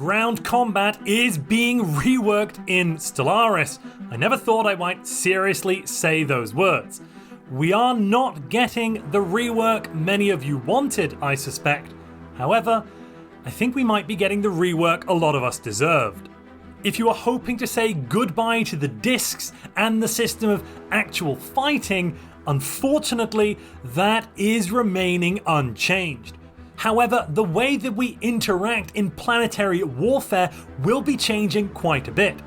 ground combat is being reworked in Stellaris. I never thought I might seriously say those words. We are not getting the rework many of you wanted, I suspect. However, I think we might be getting the rework a lot of us deserved. If you are hoping to say goodbye to the discs and the system of actual fighting, unfortunately, that is remaining unchanged. However, the way that we interact in planetary warfare will be changing quite a bit.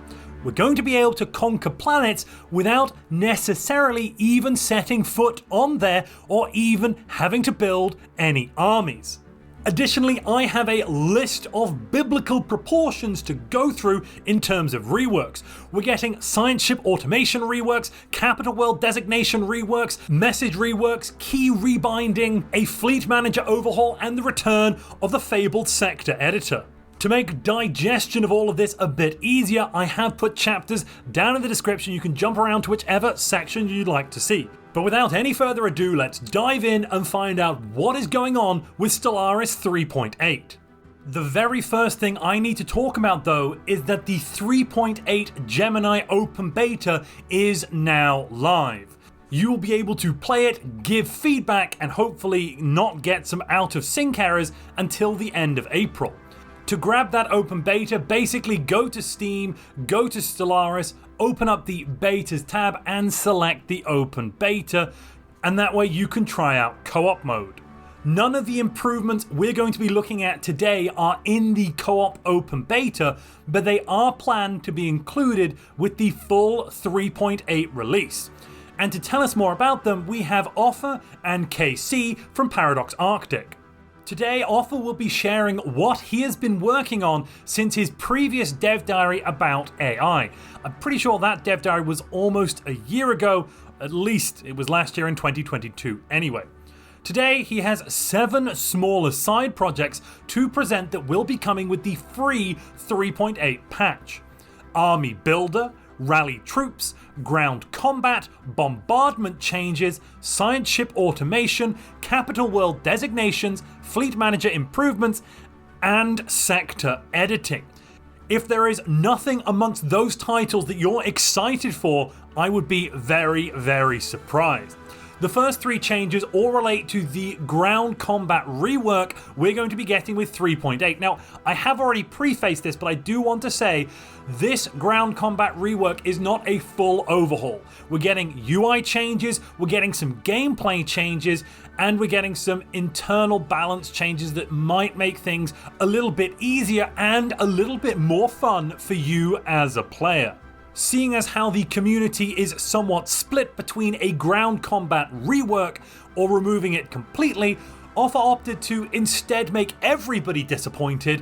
We're going to be able to conquer planets without necessarily even setting foot on there or even having to build any armies. Additionally, I have a list of biblical proportions to go through in terms of reworks. We're getting science ship automation reworks, capital world designation reworks, message reworks, key rebinding, a fleet manager overhaul, and the return of the fabled sector editor. To make digestion of all of this a bit easier, I have put chapters down in the description. You can jump around to whichever section you'd like to see. But without any further ado, let's dive in and find out what is going on with Stellaris 3.8. The very first thing I need to talk about though is that the 3.8 Gemini open beta is now live. You will be able to play it, give feedback, and hopefully not get some out of sync errors until the end of April. To grab that open beta, basically go to Steam, go to Stellaris, open up the betas tab and select the open beta, and that way you can try out co-op mode. None of the improvements we're going to be looking at today are in the co-op open beta, but they are planned to be included with the full 3.8 release. And to tell us more about them, we have Offe and KC from Paradox Arctic. Today, Offe will be sharing what he has been working on since his previous dev diary about AI. I'm pretty sure that dev diary was almost a year ago, at least it was last year in 2022 anyway. Today, he has 7 smaller side projects to present that will be coming with the free 3.8 patch. Army Builder, Rally Troops, Ground Combat, Bombardment Changes, Science Ship Automation, Capital World Designations, Fleet Manager Improvements, and Sector Editing. If there is nothing amongst those titles that you're excited for, I would be very, very surprised. The first 3 changes all relate to the ground combat rework we're going to be getting with 3.8. Now, I have already prefaced this, but I do want to say this ground combat rework is not a full overhaul. We're getting UI changes, we're getting some gameplay changes, and we're getting some internal balance changes that might make things a little bit easier and a little bit more fun for you as a player. Seeing as how the community is somewhat split between a ground combat rework or removing it completely, Offe opted to instead make everybody disappointed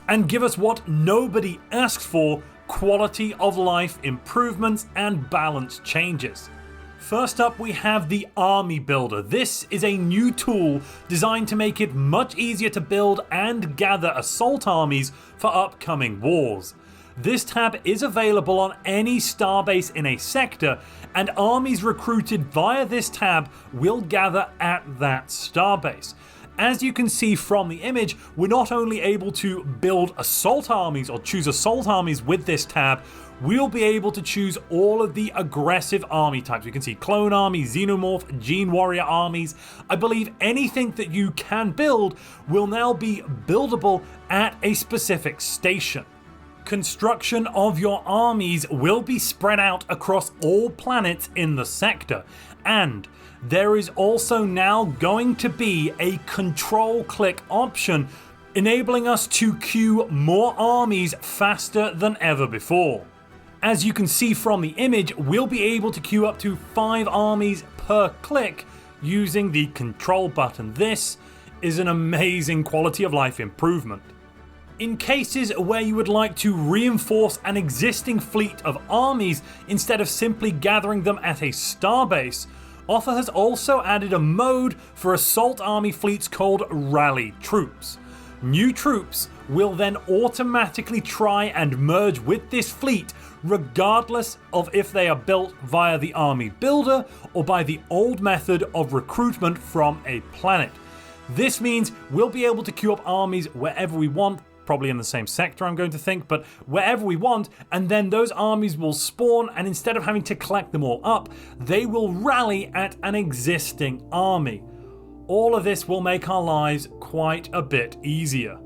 and give us what nobody asked for: quality of life improvements and balance changes. First up, we have the Army Builder. This is a new tool designed to make it much easier to build and gather assault armies for upcoming wars. This tab is available on any starbase in a sector, and armies recruited via this tab will gather at that starbase. As you can see from the image, we're not only able to build assault armies or choose assault armies with this tab, we'll be able to choose all of the aggressive army types. You can see clone armies, xenomorph, gene warrior armies. I believe anything that you can build will now be buildable at a specific station. Construction of your armies will be spread out across all planets in the sector, and there is also now going to be a control click option enabling us to queue more armies faster than ever before. As you can see from the image, we'll be able to queue up to 5 armies per click using the control button. This is an amazing quality of life improvement. In cases where you would like to reinforce an existing fleet of armies instead of simply gathering them at a starbase, Offe has also added a mode for assault army fleets called Rally Troops. New troops will then automatically try and merge with this fleet regardless of if they are built via the Army Builder or by the old method of recruitment from a planet. This means we'll be able to queue up armies wherever we want, probably in the same sector, I'm going to think, but wherever we want, and then those armies will spawn, and instead of having to collect them all up, they will rally at an existing army. All of this will make our lives quite a bit easier.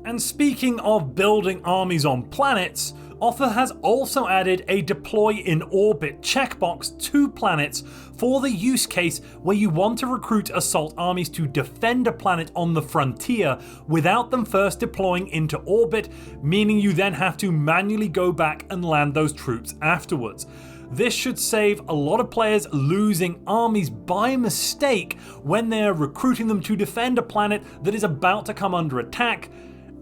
And speaking of building armies on planets, Offe has also added a deploy in orbit checkbox to planets for the use case where you want to recruit assault armies to defend a planet on the frontier without them first deploying into orbit, meaning you then have to manually go back and land those troops afterwards. This should save a lot of players losing armies by mistake when they're recruiting them to defend a planet that is about to come under attack,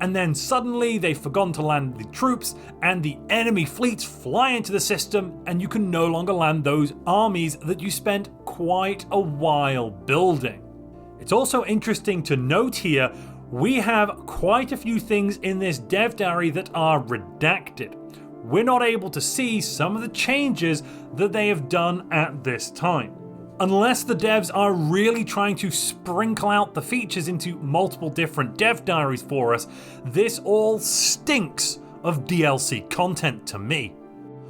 and then suddenly they've forgotten to land the troops and the enemy fleets fly into the system and you can no longer land those armies that you spent quite a while building. It's also interesting to note here, we have quite a few things in this dev diary that are redacted. We're not able to see some of the changes that they have done at this time. Unless the devs are really trying to sprinkle out the features into multiple different dev diaries for us, this all stinks of DLC content to me.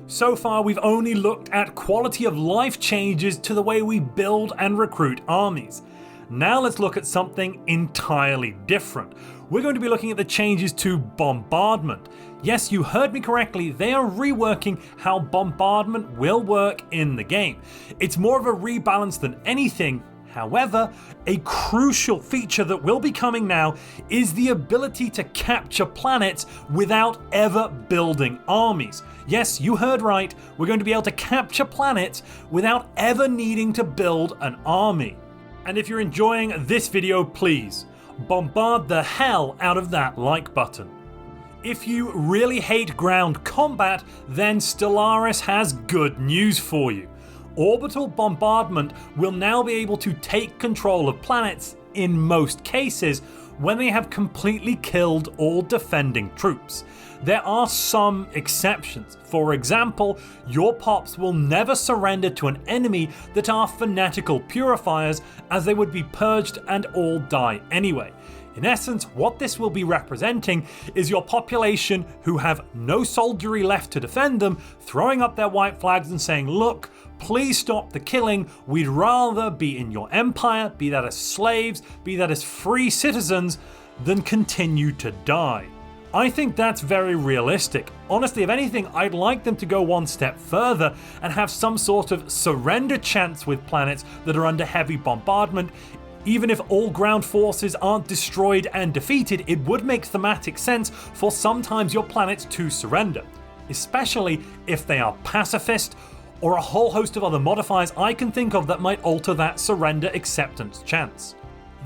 So far, we've only looked at quality of life changes to the way we build and recruit armies. Now let's look at something entirely different. We're going to be looking at the changes to bombardment. Yes, you heard me correctly, they are reworking how bombardment will work in the game. It's more of a rebalance than anything. However, a crucial feature that will be coming now is the ability to capture planets without ever building armies. Yes, you heard right, we're going to be able to capture planets without ever needing to build an army. And if you're enjoying this video, please bombard the hell out of that like button. If you really hate ground combat, then Stellaris has good news for you. Orbital bombardment will now be able to take control of planets, in most cases, when they have completely killed all defending troops. There are some exceptions. For example, your pops will never surrender to an enemy that are fanatical purifiers, as they would be purged and all die anyway. In essence, what this will be representing is your population who have no soldiery left to defend them, throwing up their white flags and saying, look, please stop the killing, we'd rather be in your empire, be that as slaves, be that as free citizens, than continue to die. I think that's very realistic. Honestly, if anything, I'd like them to go one step further and have some sort of surrender chance with planets that are under heavy bombardment. Even if all ground forces aren't destroyed and defeated, it would make thematic sense for sometimes your planets to surrender, especially if they are pacifist or a whole host of other modifiers I can think of that might alter that surrender acceptance chance.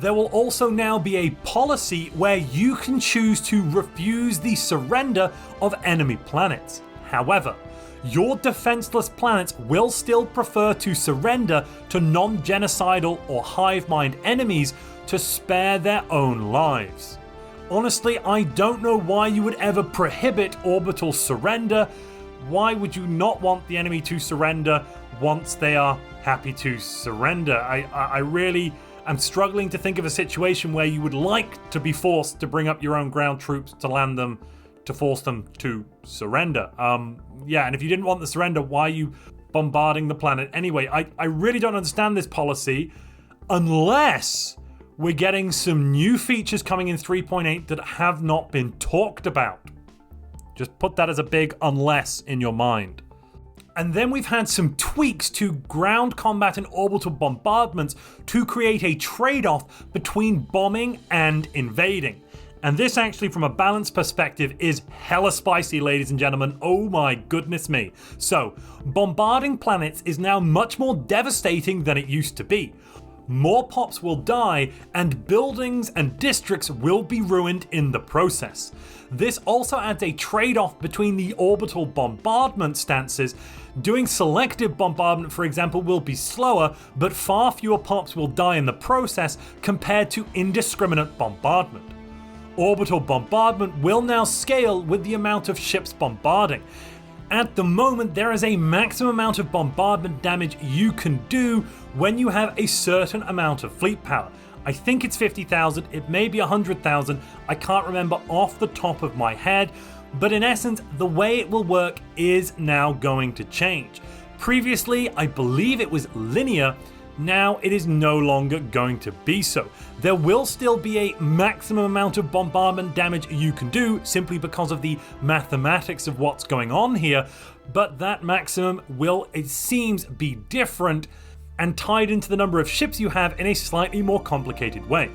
There will also now be a policy where you can choose to refuse the surrender of enemy planets. However, your defenseless planets will still prefer to surrender to non-genocidal or hive mind enemies to spare their own lives. Honestly, I don't know why you would ever prohibit orbital surrender. Why would you not want the enemy to surrender once they are happy to surrender? I really am struggling to think of a situation where you would like to be forced to bring up your own ground troops to land them, to force them to surrender. Yeah, and if you didn't want the surrender, why are you bombarding the planet anyway? I really don't understand this policy unless we're getting some new features coming in 3.8 that have not been talked about. Just put that as a big unless in your mind. And then we've had some tweaks to ground combat and orbital bombardments to create a trade-off between bombing and invading. And this actually, from a balance perspective, is hella spicy, ladies and gentlemen. Oh my goodness me. So, bombarding planets is now much more devastating than it used to be. More pops will die, and buildings and districts will be ruined in the process. This also adds a trade-off between the orbital bombardment stances. Doing selective bombardment, for example, will be slower, but far fewer pops will die in the process compared to indiscriminate bombardment. Orbital bombardment will now scale with the amount of ships bombarding. At the moment, there is a maximum amount of bombardment damage you can do when you have a certain amount of fleet power. I think it's 50,000, it may be 100,000, I can't remember off the top of my head, but in essence, the way it will work is now going to change. Previously, I believe it was linear. Now it is no longer going to be so. There will still be a maximum amount of bombardment damage you can do simply because of the mathematics of what's going on here, but that maximum will, it seems, be different and tied into the number of ships you have in a slightly more complicated way.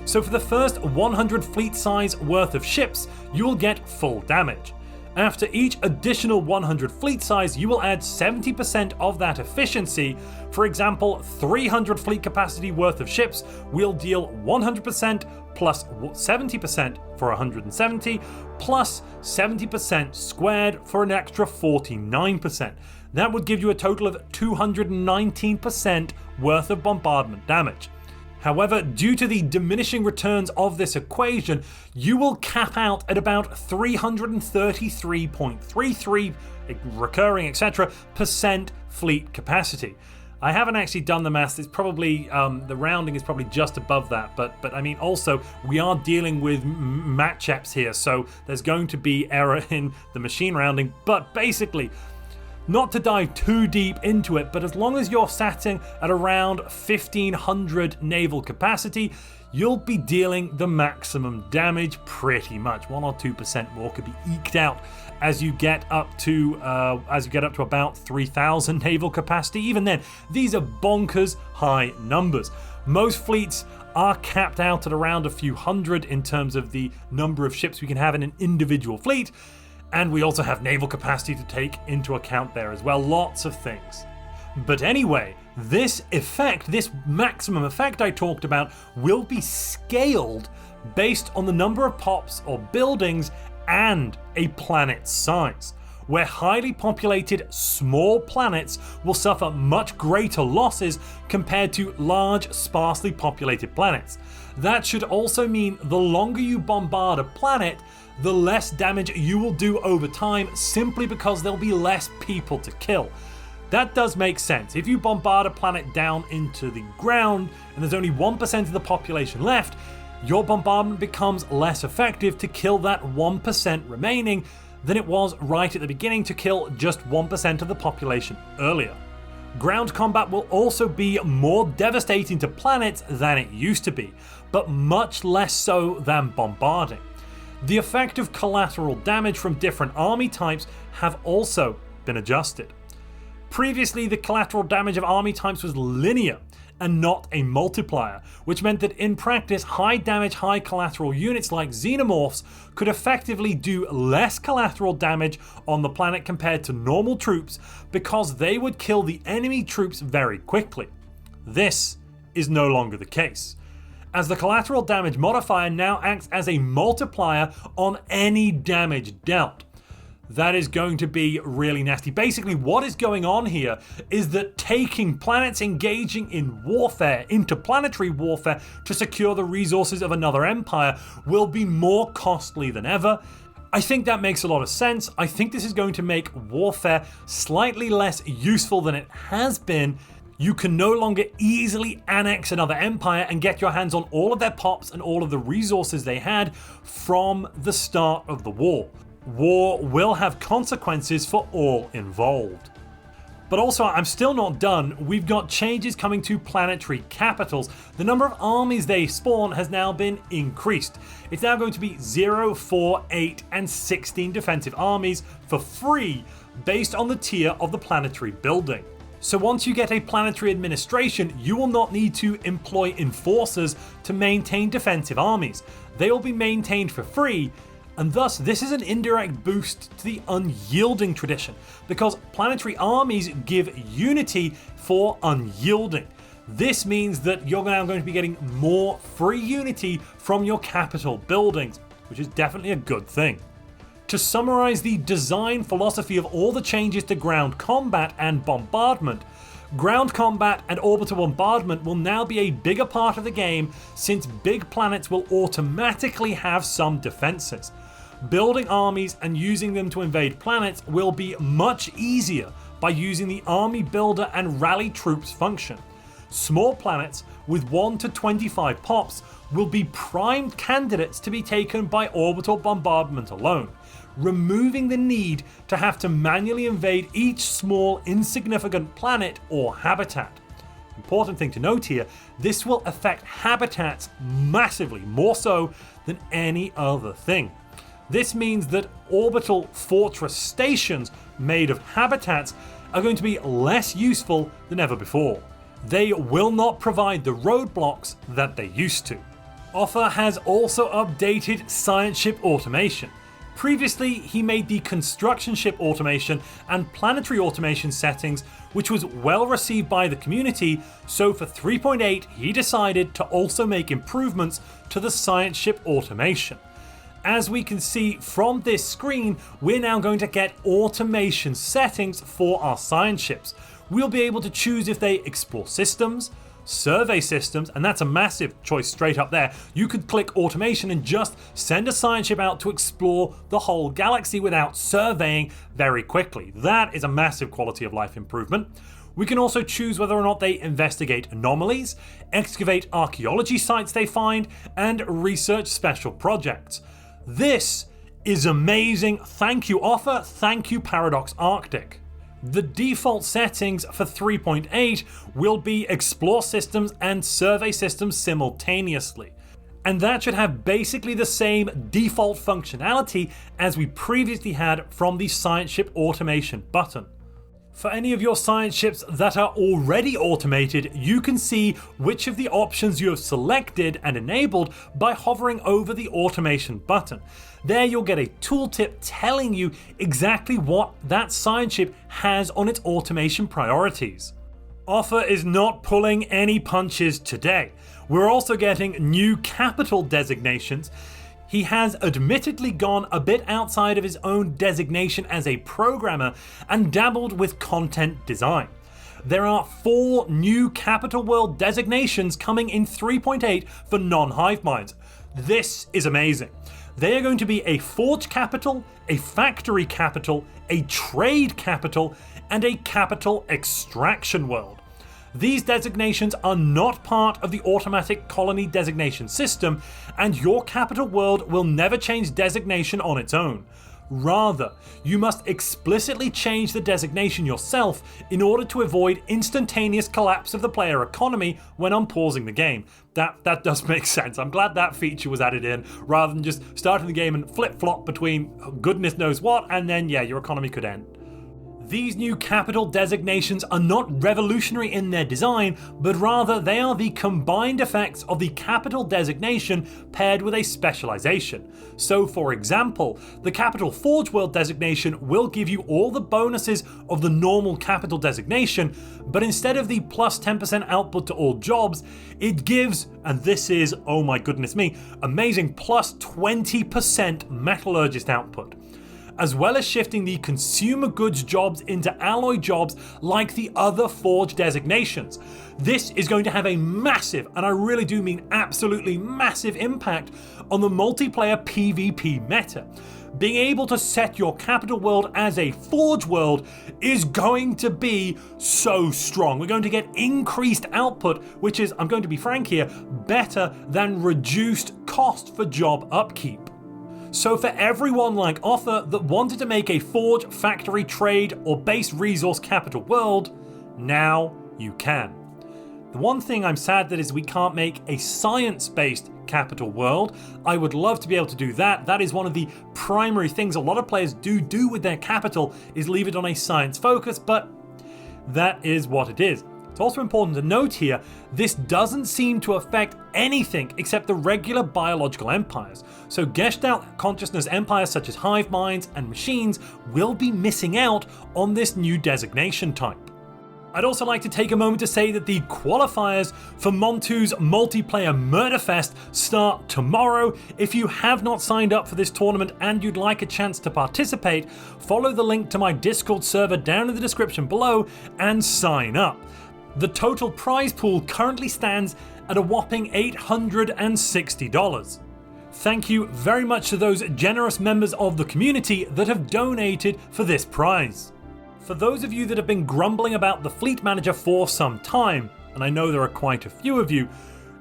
So for the first 100 fleet size worth of ships, you will get full damage. After each additional 100 fleet size, you will add 70% of that efficiency. For example, 300 fleet capacity worth of ships will deal 100% plus 70% for 170, plus 70% squared for an extra 49%. That would give you a total of 219% worth of bombardment damage. However, due to the diminishing returns of this equation, you will cap out at about 333.33 recurring, etc. percent fleet capacity. I haven't actually done the maths. It's probably the rounding is probably just above that, but I mean, also we are dealing with matchups here, so there's going to be error in the machine rounding. But basically, not to dive too deep into it, but as long as you're sitting at around 1500 naval capacity, you'll be dealing the maximum damage pretty much. 1 or 2% more could be eked out as you get up to about 3000 naval capacity. Even then, these are bonkers high numbers. Most fleets are capped out at around a few hundred in terms of the number of ships we can have in an individual fleet. And we also have naval capacity to take into account there as well. Lots of things. But anyway, this effect, this maximum effect I talked about, will be scaled based on the number of pops or buildings and a planet's size, where highly populated small planets will suffer much greater losses compared to large, sparsely populated planets. That should also mean the longer you bombard a planet, the less damage you will do over time, simply because there'll be less people to kill. That does make sense. If you bombard a planet down into the ground and there's only 1% of the population left, your bombardment becomes less effective to kill that 1% remaining than it was right at the beginning to kill just 1% of the population earlier. Ground combat will also be more devastating to planets than it used to be, but much less so than bombarding. The effect of collateral damage from different army types have also been adjusted. Previously, the collateral damage of army types was linear and not a multiplier, which meant that in practice, high damage, high collateral units like xenomorphs could effectively do less collateral damage on the planet compared to normal troops because they would kill the enemy troops very quickly. This is no longer the case, as the collateral damage modifier now acts as a multiplier on any damage dealt. That is going to be really nasty. Basically, what is going on here is that taking planets engaging in warfare, interplanetary warfare, to secure the resources of another empire will be more costly than ever. I think that makes a lot of sense. I think this is going to make warfare slightly less useful than it has been. You can no longer easily annex another empire and get your hands on all of their pops and all of the resources they had from the start of the war. War will have consequences for all involved. But also, I'm still not done. We've got changes coming to planetary capitals. The number of armies they spawn has now been increased. It's now going to be 0, 4, 8, and 16 defensive armies for free based on the tier of the planetary building. So once you get a planetary administration, you will not need to employ enforcers to maintain defensive armies. They will be maintained for free, and thus this is an indirect boost to the unyielding tradition, because planetary armies give unity for unyielding. This means that you're now going to be getting more free unity from your capital buildings, which is definitely a good thing. To summarize the design philosophy of all the changes to ground combat and bombardment, ground combat and orbital bombardment will now be a bigger part of the game, since big planets will automatically have some defenses. Building armies and using them to invade planets will be much easier by using the army builder and rally troops function. small planets with 1 to 25 pops will be primed candidates to be taken by orbital bombardment alone, removing the need to have to manually invade each small insignificant planet or habitat. Important thing to note here, this will affect habitats massively, more so than any other thing. This means that orbital fortress stations made of habitats are going to be less useful than ever before. They will not provide the roadblocks that they used to. Offe has also updated science ship automation. Previously, he made the construction ship automation and planetary automation settings, which was well received by the community, so for 3.8 he decided to also make improvements to the science ship automation. As we can see from this screen, we're now going to get automation settings for our science ships. We'll be able to choose if they explore systems, survey systems, and that's a massive choice straight up there. You could click automation and just send a science ship out to explore the whole galaxy without surveying very quickly. That is a massive quality of life improvement. We can also choose whether or not they investigate anomalies, excavate archaeology sites they find, and research special projects. This is amazing. Thank you, Offe. Thank you, Paradox Arctic. The default settings for 3.8 will be explore systems and survey systems simultaneously. And that should have basically the same default functionality as we previously had from the science ship automation button. For any of your science ships that are already automated, you can see which of the options you have selected and enabled by hovering over the automation button. There you'll get a tooltip telling you exactly what that science ship has on its automation priorities. Offe is not pulling any punches today. We're also getting new capital designations. He has admittedly gone a bit outside of his own designation as a programmer and dabbled with content design. There are 4 new capital world designations coming in 3.8 for non-hive minds. This is amazing. They are going to be a forge capital, a factory capital, a trade capital, and a capital extraction world. These designations are not part of the automatic colony designation system, and your capital world will never change designation on its own. Rather, you must explicitly change the designation yourself in order to avoid instantaneous collapse of the player economy when unpausing the game. That does make sense. I'm glad that feature was added in, rather than just starting the game and flip-flop between goodness knows what, and then yeah, your economy could end. These new capital designations are not revolutionary in their design, but rather they are the combined effects of the capital designation paired with a specialization. So for example, the capital forge world designation will give you all the bonuses of the normal capital designation, but instead of the plus 10% output to all jobs, it gives, and this is, oh my goodness me, amazing, plus 20% metallurgist output, as well as shifting the consumer goods jobs into alloy jobs like the other forge designations. This is going to have a massive, and I really do mean absolutely massive, impact on the multiplayer PvP meta. Being able to set your capital world as a forge world is going to be so strong. We're going to get increased output, which is, I'm going to be frank here, better than reduced cost for job upkeep. So for everyone like Offe that wanted to make a forge, factory, trade, or base resource capital world, now you can. The one thing I'm sad that is we can't make a science-based capital world. I would love to be able to do that. That is one of the primary things a lot of players do with their capital, is leave it on a science focus, but that is what it is. It's also important to note here, this doesn't seem to affect anything except the regular biological empires. So Gestalt consciousness empires such as hive minds and machines will be missing out on this new designation type. I'd also like to take a moment to say that the qualifiers for Montu's multiplayer Murderfest start tomorrow. If you have not signed up for this tournament and you'd like a chance to participate, follow the link to my Discord server down in the description below and sign up. The total prize pool currently stands at a whopping $860. Thank you very much to those generous members of the community that have donated for this prize. For those of you that have been grumbling about the Fleet Manager for some time, and I know there are quite a few of you,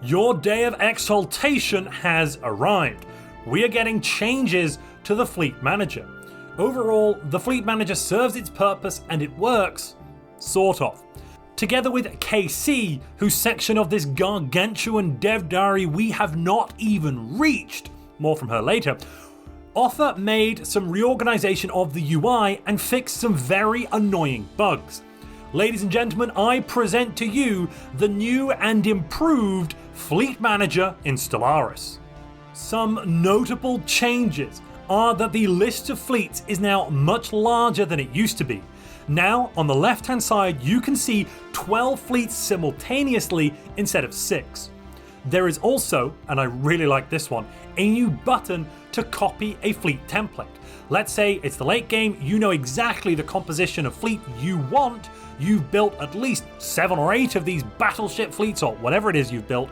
your day of exaltation has arrived. We are getting changes to the Fleet Manager. Overall, the Fleet Manager serves its purpose and it works, sort of. Together with KC, whose section of this gargantuan dev diary we have not even reached, more from her later, Offe made some reorganization of the UI and fixed some very annoying bugs. Ladies and gentlemen, I present to you the new and improved Fleet Manager in Stellaris. Some notable changes are that the list of fleets is now much larger than it used to be. Now, on the left hand side, you can see 12 fleets simultaneously instead of 6. There is also, and I really like this one, a new button to copy a fleet template. Let's say it's the late game, you know exactly the composition of fleet you want, you've built at least 7 or 8 of these battleship fleets or whatever it is you've built,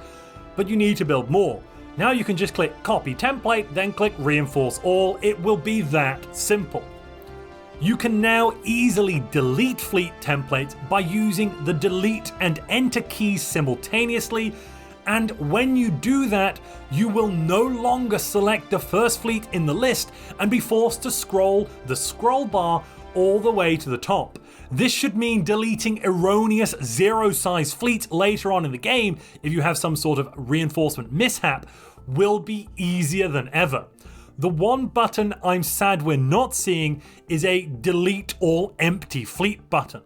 but you need to build more. Now you can just click copy template, then click reinforce all. It will be that simple. You can now easily delete fleet templates by using the delete and enter keys simultaneously, and when you do that, you will no longer select the first fleet in the list and be forced to scroll the scroll bar all the way to the top. This should mean deleting erroneous zero-size fleets later on in the game if you have some sort of reinforcement mishap will be easier than ever. The one button I'm sad we're not seeing is a delete all empty fleet button.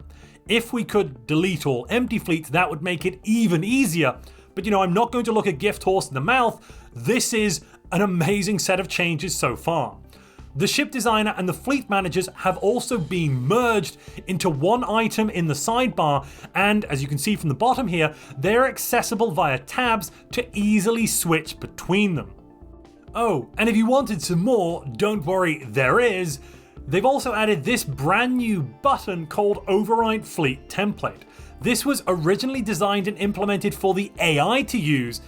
If we could delete all empty fleets, that would make it even easier. But I'm not going to look a gift horse in the mouth. This is an amazing set of changes so far. The ship designer and the fleet managers have also been merged into one item in the sidebar, and as you can see from the bottom here, they're accessible via tabs to easily switch between them. Oh, and if you wanted some more, don't worry, there is. They've also added this brand new button called Override Fleet Template. This was originally designed and implemented for the AI to use,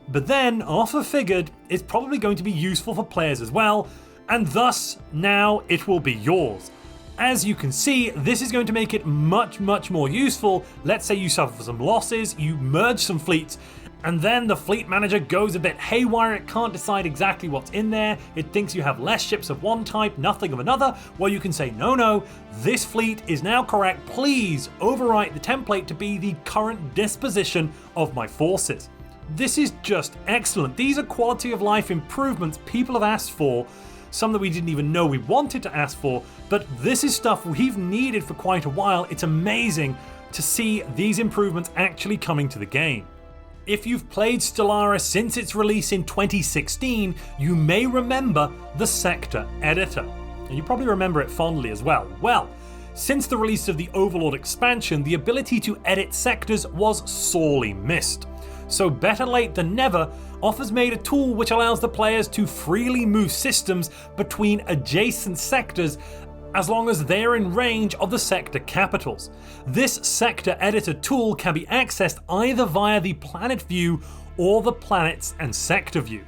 but then Offe figured it's probably going to be useful for players as well, and thus now it will be yours. As you can see, this is going to make it much more useful. Let's say you suffer some losses, you merge some fleets, and then the fleet manager goes a bit haywire. It can't decide exactly what's in there. It thinks you have less ships of one type, nothing of another. Well, you can say, no, this fleet is now correct. Please overwrite the template to be the current disposition of my forces. This is just excellent. These are quality of life improvements people have asked for, some that we didn't even know we wanted to ask for, but this is stuff we've needed for quite a while. It's amazing to see these improvements actually coming to the game. If you've played Stellaris since its release in 2016, you may remember the Sector Editor. And you probably remember it fondly as well. Well, since the release of the Overlord expansion, the ability to edit sectors was sorely missed. So better late than never, Offe's made a tool which allows the players to freely move systems between adjacent sectors as long as they're in range of the sector capitals. This sector editor tool can be accessed either via the planet view or the planets and sector view.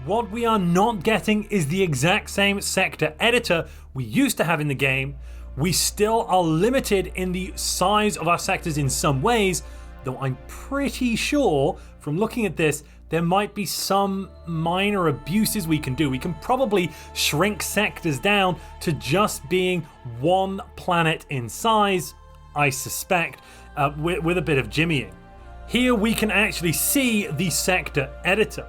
What we are not getting is the exact same sector editor we used to have in the game. We still are limited in the size of our sectors in some ways, though I'm pretty sure from looking at this there might be some minor abuses we can do. We can probably shrink sectors down to just being one planet in size, I suspect, with a bit of jimmying. Here we can actually see the sector editor.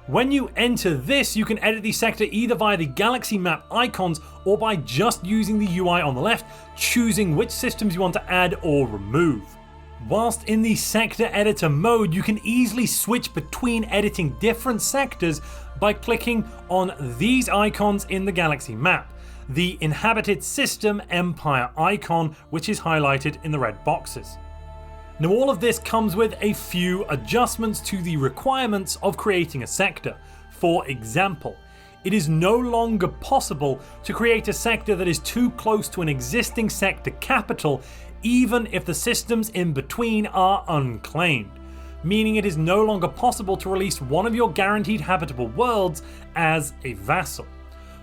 When you enter this, you can edit the sector either via the galaxy map icons or by just using the UI on the left, choosing which systems you want to add or remove. Whilst in the sector editor mode, you can easily switch between editing different sectors by clicking on these icons in the galaxy map. The inhabited system empire icon, which is highlighted in the red boxes. Now all of this comes with a few adjustments to the requirements of creating a sector. For example, it is no longer possible to create a sector that is too close to an existing sector capital, even if the systems in between are unclaimed, meaning it is no longer possible to release one of your guaranteed habitable worlds as a vassal.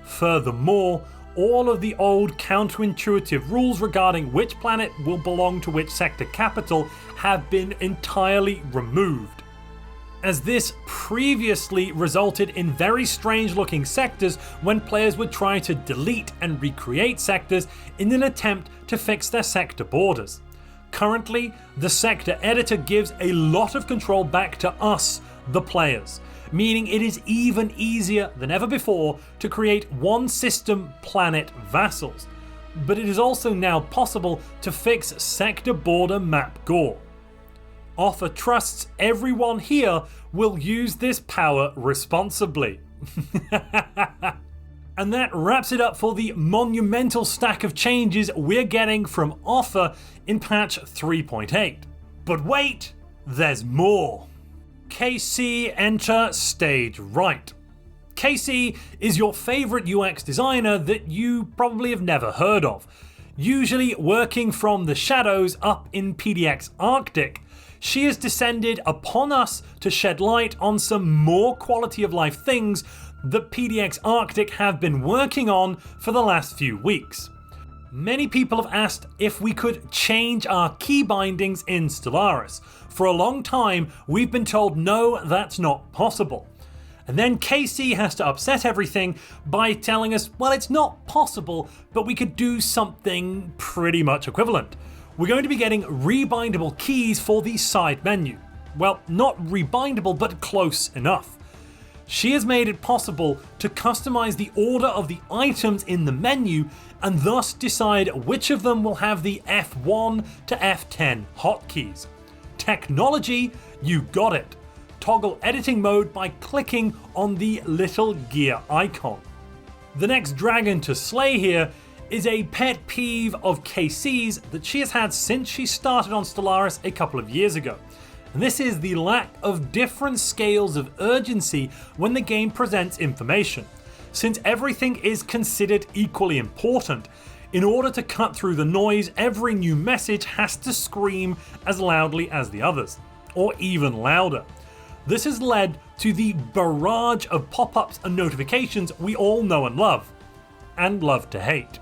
Furthermore, all of the old counterintuitive rules regarding which planet will belong to which sector capital have been entirely removed, as this previously resulted in very strange looking sectors when players would try to delete and recreate sectors in an attempt to fix their sector borders. Currently, the sector editor gives a lot of control back to us, the players, meaning it is even easier than ever before to create one system planet vassals. But it is also now possible to fix sector border map gore. Offe trusts everyone here will use this power responsibly. And that wraps it up for the monumental stack of changes we're getting from Offe in patch 3.8. But wait, there's more. KC enter stage right. KC is your favorite UX designer that you probably have never heard of. Usually working from the shadows up in PDX Arctic, she has descended upon us to shed light on some more quality of life things that PDX Arctic have been working on for the last few weeks. Many people have asked if we could change our key bindings in Stellaris. For a long time, we've been told no, that's not possible. And then KC has to upset everything by telling us, well, it's not possible, but we could do something pretty much equivalent. We're going to be getting rebindable keys for the side menu. Well, not rebindable, but close enough. She has made it possible to customize the order of the items in the menu and thus decide which of them will have the F1 to F10 hotkeys. Technology, you got it. Toggle editing mode by clicking on the little gear icon. The next dragon to slay here is a pet peeve of KC's that she has had since she started on Stellaris a couple of years ago. And this is the lack of different scales of urgency when the game presents information. Since everything is considered equally important, in order to cut through the noise, every new message has to scream as loudly as the others, or even louder. This has led to the barrage of pop-ups and notifications we all know and love to hate.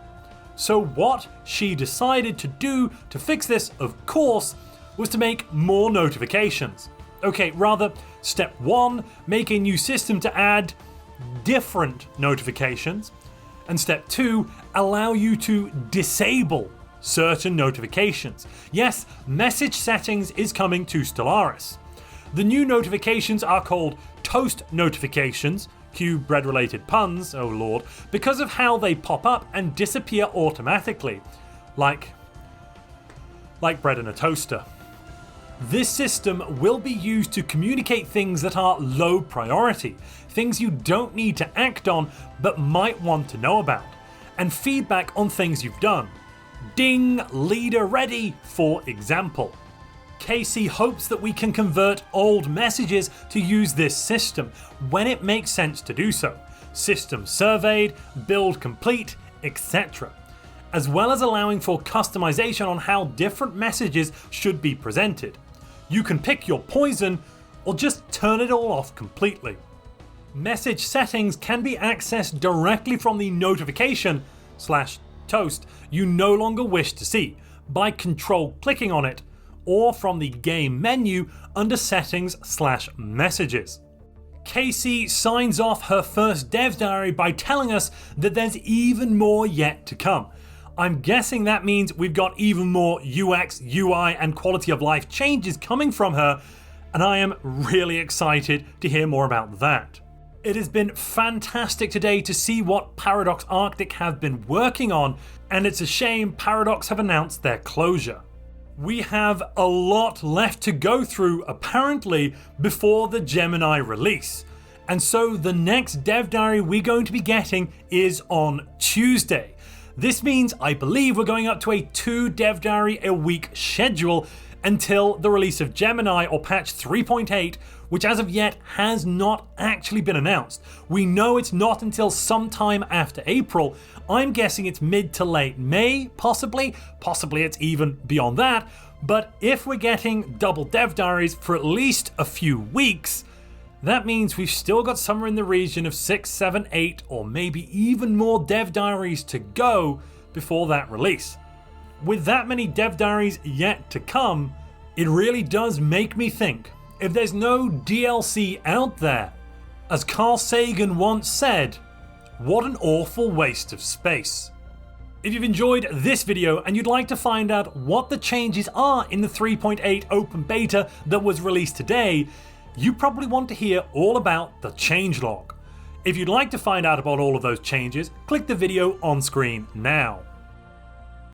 So what she decided to do to fix this, of course, was to make more notifications. Okay, rather, step 1, make a new system to add different notifications. And step 2, allow you to disable certain notifications. Yes, message settings is coming to Stellaris. The new notifications are called toast notifications, cue bread related puns, oh lord, because of how they pop up and disappear automatically. Like bread in a toaster. This system will be used to communicate things that are low priority, things you don't need to act on but might want to know about, and feedback on things you've done. Ding, leader ready, for example. KC hopes that we can convert old messages to use this system when it makes sense to do so. System surveyed, build complete, etc. As well as allowing for customization on how different messages should be presented. You can pick your poison or just turn it all off completely. Message settings can be accessed directly from the notification /toast you no longer wish to see by control clicking on it, or from the game menu under settings /messages. KC signs off her first dev diary by telling us that there's even more yet to come. I'm guessing that means we've got even more UX, UI, and quality of life changes coming from her, and I am really excited to hear more about that. It has been fantastic today to see what Paradox Arctic have been working on, and it's a shame Paradox have announced their closure. We have a lot left to go through, apparently, before the Gemini release. And so the next dev diary we're going to be getting is on Tuesday. This means I believe we're going up to a 2 dev diary a week schedule until the release of Gemini or patch 3.8, which as of yet has not actually been announced. We know it's not until sometime after April. I'm guessing it's mid to late May, possibly it's even beyond that. But if we're getting double dev diaries for at least a few weeks, That means we've still got somewhere in the region of 6, 7, 8, or maybe even more dev diaries to go before that release. With that many dev diaries yet to come, it really does make me think, if there's no DLC out there, as Carl Sagan once said, what an awful waste of space. If you've enjoyed this video and you'd like to find out what the changes are in the 3.8 open beta that was released today, you probably want to hear all about the changelog. If you'd like to find out about all of those changes, click the video on screen now.